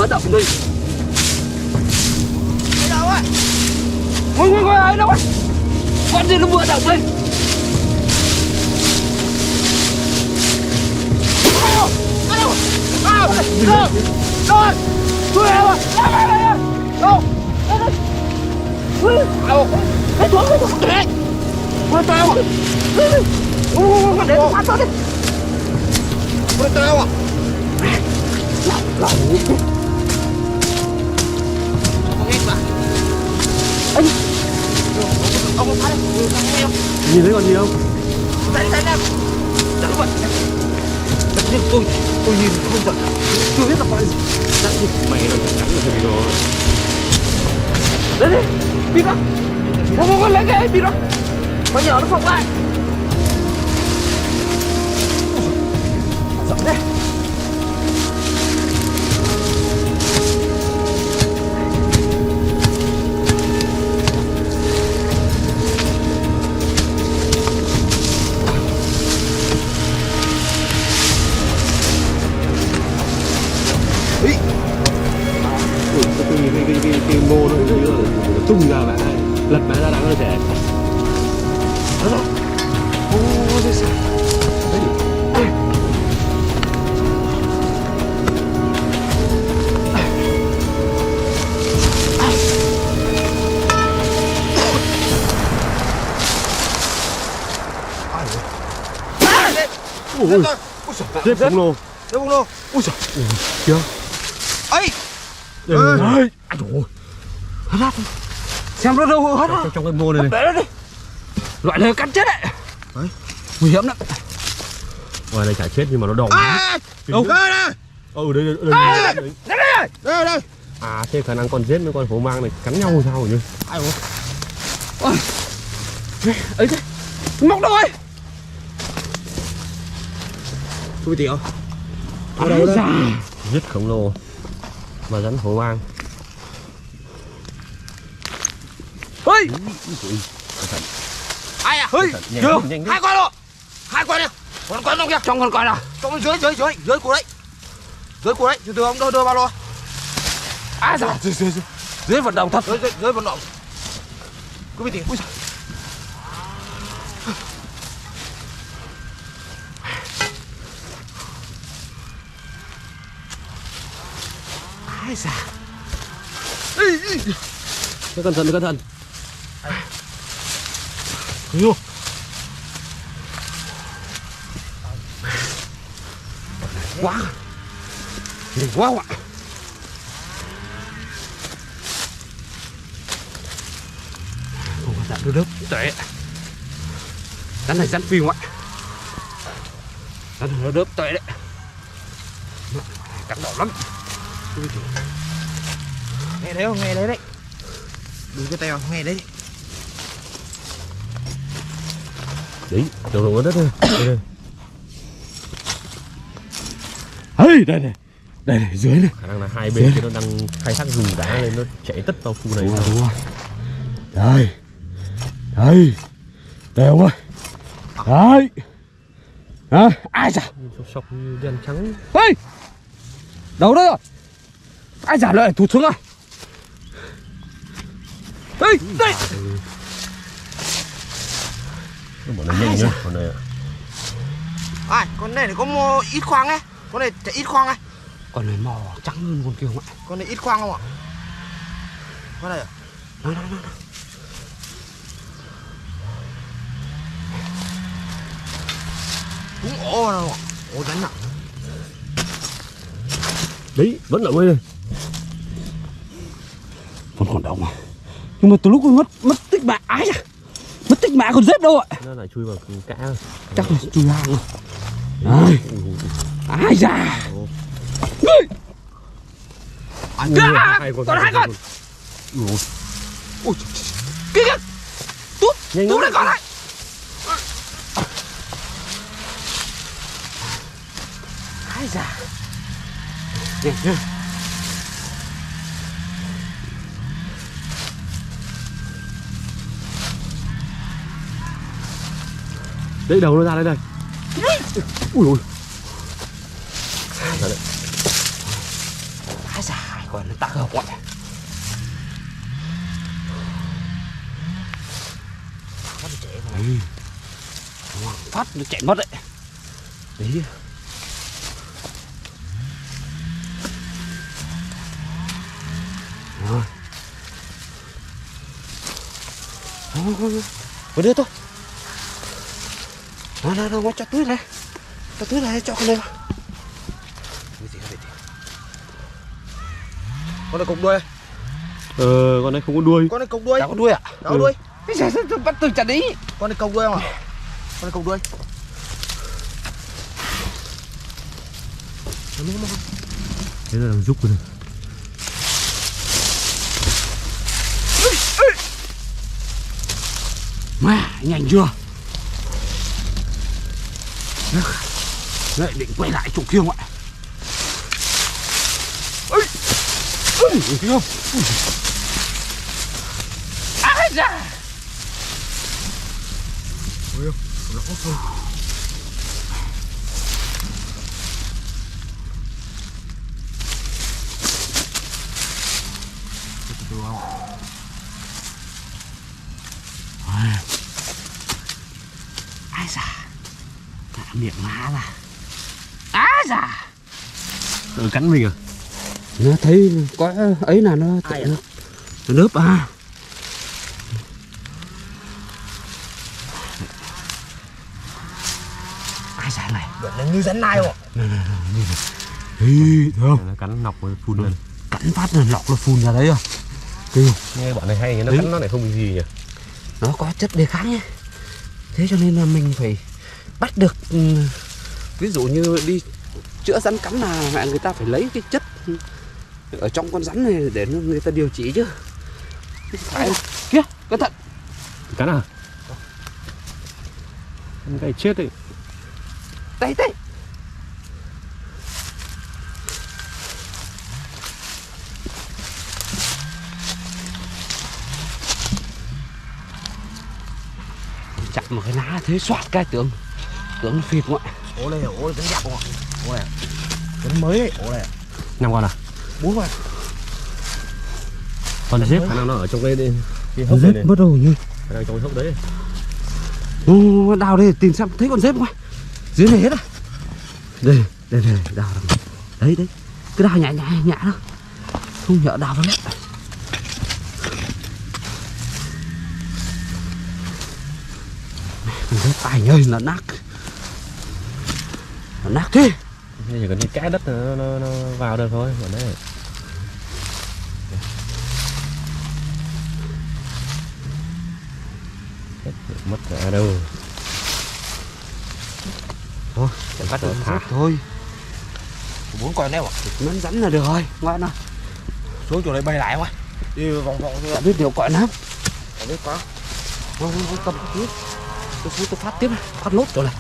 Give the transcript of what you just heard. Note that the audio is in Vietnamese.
bữa động đi. Đi đâu á? Ngồi ai đâu á? Con gì nó bữa động đi. Rồi, đuổi em à? Đâu? Đâu? Cái thuốc cái thuốc đấy. Quên tao à? Để nó phát tao đi. Quên tao à? Lão Ông nghe mà. anh Ông không thấy không? Nhìn thấy còn gì không? Đây. Chẳng vậy. Nhưng tôi nhìn không giận. Chưa biết là con gì. Mày nó cắn được cái đồ. Đấy đi, đi đó. Không lấy cái đi đó. Phải nhờ nó phòng lại. Giận đấy. Tôi nhìn cái ngô nó như là tung ra bạn này, lật bạn ra đằng nó trẻ. Đó rồi. Ô, đây sao? Đây. Ui, xếp khổng lồ. Đâu không đâu? Ui giời, kìa. Ấy. Ơi, ai trời ơi. Hết. Xem nó đâu hết. Trong cái ngô này này. Để nó đi. Loại này cắn chết đấy. Đấy. Nguy hiểm lắm. Ngoài này chả chết nhưng mà nó đỏ. Đâu? Đây. Đây. À, thế khả năng con giết với con hổ mang này cắn nhau sao nhỉ? Ai ủa? Ôi. Ấy thế. Móc đâu ơi. Tôi bị tiểu. Ở đâu đấy? Giết khổng lồ mà rắn hổ mang. Ơi. Ai à? Ơi. Nhanh Hai con rồi. Hai con nè. Con con đâu kìa? Trong con coi nào. Trong dưới của đấy. Dưới của đấy. Từ ông đưa bao lô. À dạ. Dưới vận động thật. Dưới vận động. Cứ bị tiểu. Ui giời. Ai dạ. Nó cẩn thận. Yêu. Quá. Đỉnh quá ạ. Ồ, đã đưa đớp tệ. Rắn này rắn phim ạ. Rắn này nó đớp tệ đấy. Cắn đỏ lắm. Nghe đấy không? Nghe đấy đấy. Đừng cái tèo, nghe đấy. Đấy, đầu lồng ở đất đây. Hey, đây này. Đây này, dưới này. Khả năng là hai bên kia nó đang khai thác rừng đá lên, nó chạy tất vào khu này. Đúng rồi. Đây. Đều ơi. Đấy. À, ai da. Sọc như đen trắng. Hey. Đâu đấy rồi. Ai da lại thụt xuống rồi. Đây, đây. Bọn này nhanh nhá, con này. Ai, con này có mua ít khoang ấy. Con này chạy ít khoang ấy. Con này mò trắng hơn con kia không ạ? Con này ít khoang không ạ? Con này à? Đó. Cũng ổ đâu ạ? Ổ rắn nặng. Đấy, vẫn ở đây. Vẫn còn động mà. Nhưng mà từ lúc mất tích mạng ái à? Mất tích mạng còn rết đâu ạ? Nó lại chui vào cả. Chắc là chui hang rồi. Đây. Ai da. Còn hai con. Ui, Kìa. Tút nhanh đây con này. Ai da. đấy đầu nó ra đây. Ui ui. Ai da. Gọi nó tác hợp ngoại. Phát nó chạy mất đấy. Đấy. Rồi. Vừa đưa thôi. Nó cho túi này. Cho túi này cho con này vào. Con này cục đuôi. Con này không có đuôi. Con này cục đuôi. Đã có đuôi ạ? Đã có đuôi. Cái gì sao bắt từ chặt đi. Con này cục đuôi không ạ? Con này cục đuôi. Thế là giúp rồi. Mà nhanh chưa? Lại định quay lại chỗ kia ngoại. Thấy không? Ai da. Ôi, nó có không? Ai da. Cả miệng má ra. Ai da. Cắn mình à? Nó thấy có ấy là nó tự nó lớp à. Ai da này. Nó như rắn nai không ạ? Thấy không? Nó cắn nọc rồi phun lên. Cắn phát là lọc nó phun ra đấy à. Kêu. Nghe bọn này hay nhỉ, nó cắn nó lại không bị gì nhỉ? Nó có chất đề kháng nhé. Thế cho nên là mình phải bắt được. Ví dụ như đi chữa rắn cắn là mẹ người ta phải lấy cái chất ở trong con rắn này để người ta điều trị chứ. Phải kia, cẩn thận. Cắn à? Cái chết đấy. Đây đây. Chặn một cái lá thế xoạt cái tưởng nó phịt ngoại. Ố này, ố rắn dạp không ạ? Ố này, rắn mới ấy, ố này. 5 con à? 4 con. Con dép khả năng nó ở trong đây đi. Cái hốc này Dép mất rồi như. Đang trong cái hốc đấy. Đào đây tìm xem thấy con dép không? Dưới này hết à? Đây đào đâu. Đấy cứ đào nhẹ đó. Không nhỡ đào vào đấy. Con dép ai ơi nó nát thế. Bây giờ cần cái kẽ đất nó vào được thôi. Còn đấy. Mất cả đâu. Thôi phải bắt được thả thôi. 4 con đấy ạ. Mắn rắn là được rồi, ngoan nào. Xuống chỗ này bay lại không ạ? Đi vòng thôi. Chả biết điều gọi lắm. Không biết có. Không cầm cái tiếp. Tôi phát tiếp này, phát lốt chỗ này.